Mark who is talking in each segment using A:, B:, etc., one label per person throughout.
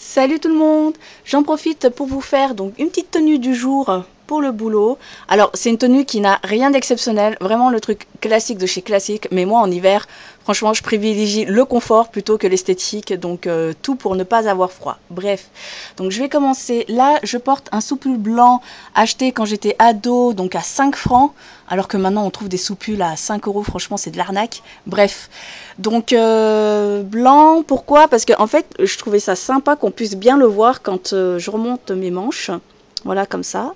A: Salut tout le monde! J'en profite pour vous faire donc une petite tenue du jour pour le boulot. Alors c'est une tenue qui n'a rien d'exceptionnel, vraiment le truc classique de chez classique, mais moi en hiver, franchement je privilégie le confort plutôt que l'esthétique, donc tout pour ne pas avoir froid. Bref, donc je vais commencer. Là je porte un soupul blanc acheté quand j'étais ado, donc à 5 francs, alors que maintenant on trouve des soupules à 5 euros, franchement c'est de l'arnaque. Bref, donc blanc, pourquoi? Parce que en fait je trouvais ça sympa qu'on puisse bien le voir quand je remonte mes manches, voilà comme ça.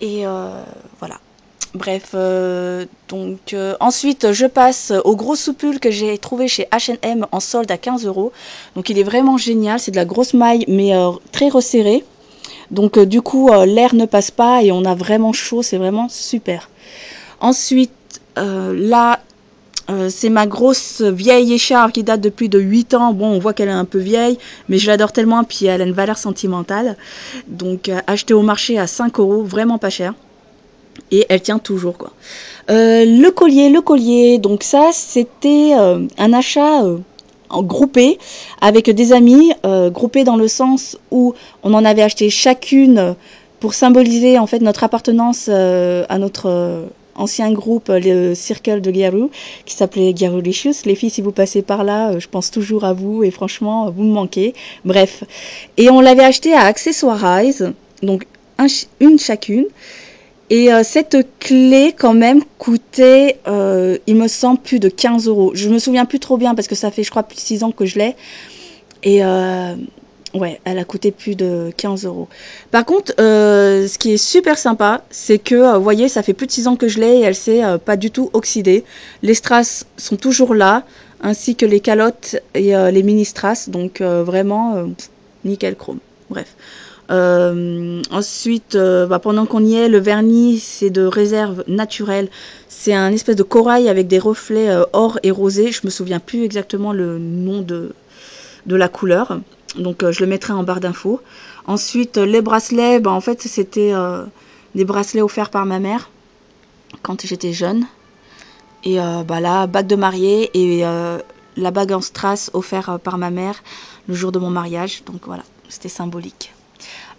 A: Et voilà. Bref, ensuite je passe au gros soupul que j'ai trouvé chez H&M en solde à 15 euros. Donc il est vraiment génial, c'est de la grosse maille mais très resserrée. Donc du coup l'air ne passe pas et on a vraiment chaud, c'est vraiment super. Ensuite là c'est ma grosse vieille écharpe qui date de plus de 8 ans. Bon, on voit qu'elle est un peu vieille, mais je l'adore tellement, puis elle a une valeur sentimentale. Donc, achetée au marché à 5 euros, vraiment pas cher. Et elle tient toujours, quoi. Le collier. Donc ça, c'était un achat en groupé avec des amis, groupé dans le sens où on en avait acheté chacune pour symboliser en fait notre appartenance à notre ancien groupe, le Circle de Garou, qui s'appelait Garoulicious. Les filles, si vous passez par là, je pense toujours à vous et franchement, vous me manquez. Bref. Et on l'avait acheté à Accessorize, donc une chacune. Et cette clé, quand même, coûtait, il me semble, plus de 15 euros. Je me souviens plus trop bien parce que ça fait, je crois, plus de 6 ans que je l'ai. Et ouais, elle a coûté plus de 15 euros. Par contre, ce qui est super sympa, c'est que, vous voyez, ça fait plus de 6 ans que je l'ai et elle s'est pas du tout oxydée. Les strass sont toujours là, ainsi que les calottes et les mini strass. Donc vraiment, nickel chrome. Bref. Ensuite, pendant qu'on y est, le vernis, c'est de réserve naturelle. C'est un espèce de corail avec des reflets or et rosé. Je me souviens plus exactement le nom de la couleur. Donc je le mettrai en barre d'infos. Ensuite, les bracelets, en fait, c'était des bracelets offerts par ma mère quand j'étais jeune. Et là, bague de mariée et la bague en strass offerte par ma mère le jour de mon mariage. Donc voilà, c'était symbolique.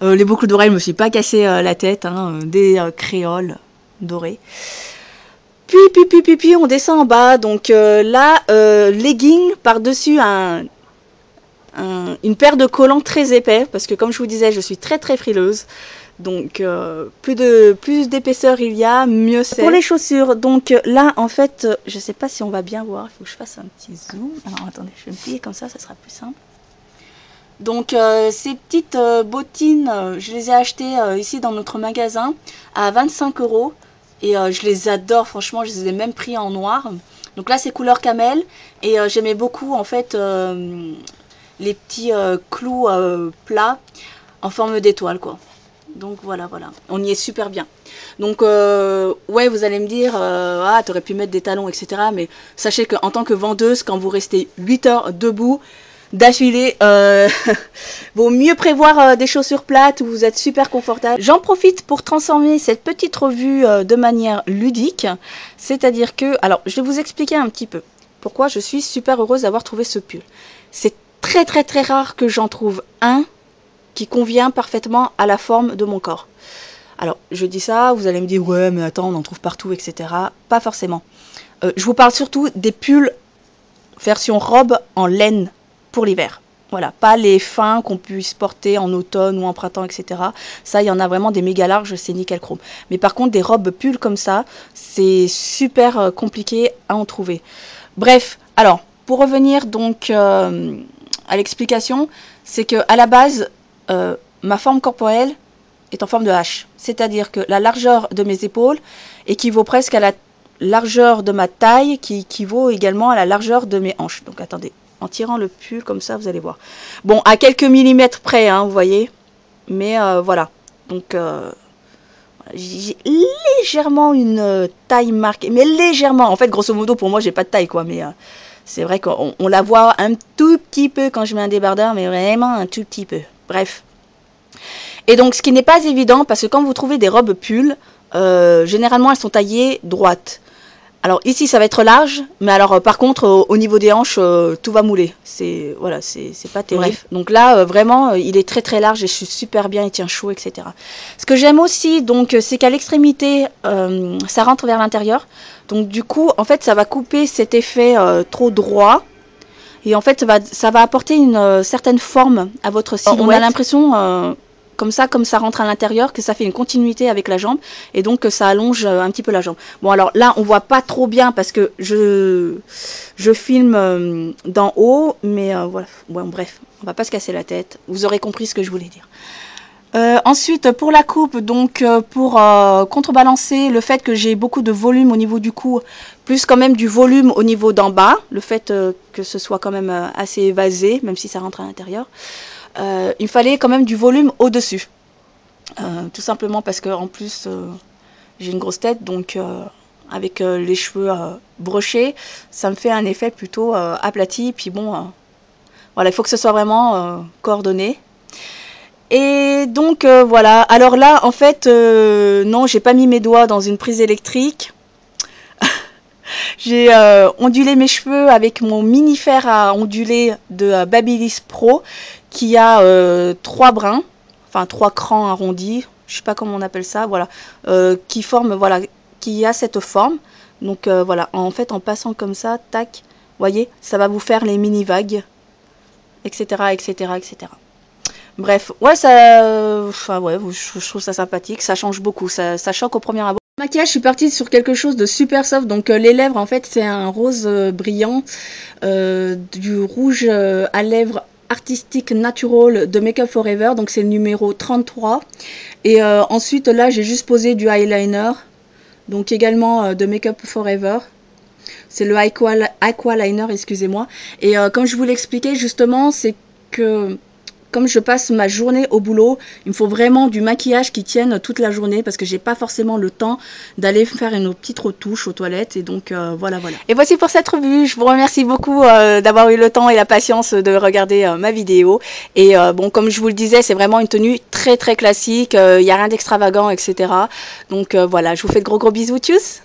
A: Les boucles d'oreilles, je me suis pas cassé la tête, hein, des créoles dorées. Puis, on descend en bas. Donc là, legging par-dessus une paire de collants très épais, parce que comme je vous disais, je suis très très frileuse. Donc plus d'épaisseur il y a, mieux c'est. Pour les chaussures, donc là en fait, je sais pas si on va bien voir, il faut que je fasse un petit zoom. Alors attendez, je vais me plier comme ça sera plus simple. Donc ces petites bottines, je les ai achetées ici dans notre magasin à 25 euros. Et je les adore, franchement, je les ai même pris en noir. Donc là c'est couleur camel. Et j'aimais beaucoup en fait les petits clous plats en forme d'étoile quoi. Donc voilà, on y est super bien. Donc ouais, vous allez me dire, ah t'aurais pu mettre des talons etc. Mais sachez qu'en tant que vendeuse, quand vous restez 8 heures debout, d'affilée, vaut mieux prévoir des chaussures plates où vous êtes super confortable. J'en profite pour transformer cette petite revue de manière ludique, c'est-à-dire que, alors je vais vous expliquer un petit peu pourquoi je suis super heureuse d'avoir trouvé ce pull. C'est très très très rare que j'en trouve un qui convient parfaitement à la forme de mon corps. Alors je dis ça, vous allez me dire ouais mais attends on en trouve partout etc. Pas forcément. Je vous parle surtout des pulls version robe en laine pour l'hiver. Voilà, pas les fins qu'on puisse porter en automne ou en printemps, etc. Ça, il y en a vraiment des méga larges, c'est nickel chrome. Mais par contre, des robes pulls comme ça, c'est super compliqué à en trouver. Bref, alors, pour revenir donc à l'explication, c'est que à la base, ma forme corporelle est en forme de H. C'est-à-dire que la largeur de mes épaules équivaut presque à la largeur de ma taille, qui équivaut également à la largeur de mes hanches. Donc attendez. En tirant le pull comme ça, vous allez voir. Bon, à quelques millimètres près, hein, vous voyez. Mais voilà. Donc, j'ai légèrement une taille marquée. Mais légèrement. En fait, grosso modo, pour moi, j'ai pas de taille, quoi. Mais c'est vrai qu'on la voit un tout petit peu quand je mets un débardeur. Mais vraiment un tout petit peu. Bref. Et donc, ce qui n'est pas évident, parce que quand vous trouvez des robes pull, généralement, elles sont taillées droites. Alors ici ça va être large, mais alors par contre au niveau des hanches tout va mouler. C'est voilà, c'est pas terrible. Bref. Donc là vraiment il est très très large et je suis super bien, il tient chaud, etc. Ce que j'aime aussi donc c'est qu'à l'extrémité ça rentre vers l'intérieur. Donc du coup en fait ça va couper cet effet trop droit. Et en fait ça va apporter une certaine forme à votre silhouette. On a l'impression comme ça rentre à l'intérieur, que ça fait une continuité avec la jambe, et donc que ça allonge un petit peu la jambe. Bon alors là on voit pas trop bien parce que je filme d'en haut, mais voilà, bon, bref, on va pas se casser la tête, vous aurez compris ce que je voulais dire. Ensuite pour la coupe, donc pour contrebalancer le fait que j'ai beaucoup de volume au niveau du cou, plus quand même du volume au niveau d'en bas, le fait que ce soit quand même assez évasé, même si ça rentre à l'intérieur. Il fallait quand même du volume au-dessus. Tout simplement parce que en plus j'ai une grosse tête, donc avec les cheveux brochés, ça me fait un effet plutôt aplati. Puis bon, voilà, il faut que ce soit vraiment coordonné. Et donc voilà. Alors là, en fait, non, j'ai pas mis mes doigts dans une prise électrique. J'ai ondulé mes cheveux avec mon mini fer à onduler de Babyliss Pro qui a 3 brins, enfin 3 crans arrondis, je sais pas comment on appelle ça, voilà, qui forme, voilà, qui a cette forme. Donc voilà, en fait en passant comme ça, tac, voyez, ça va vous faire les mini vagues, etc., etc., etc. Bref, ouais, ça, enfin ouais, je trouve ça sympathique, ça change beaucoup, ça choque au premier abord. Maquillage, je suis partie sur quelque chose de super soft, donc les lèvres en fait c'est un rose brillant, du rouge à lèvres Artistic Natural de Make Up For Ever, donc c'est le numéro 33, et ensuite là j'ai juste posé du eyeliner, donc également de Make Up For Ever, c'est le Aqua Liner, excusez-moi, et comme je vous l'expliquais justement, c'est que comme je passe ma journée au boulot, il me faut vraiment du maquillage qui tienne toute la journée parce que j'ai pas forcément le temps d'aller faire une petite retouche aux toilettes, et donc voilà. Et voici pour cette revue. Je vous remercie beaucoup d'avoir eu le temps et la patience de regarder ma vidéo. Et bon, comme je vous le disais, c'est vraiment une tenue très très classique. Il n'y a rien d'extravagant, etc. Donc voilà, je vous fais de gros bisous, tchuss.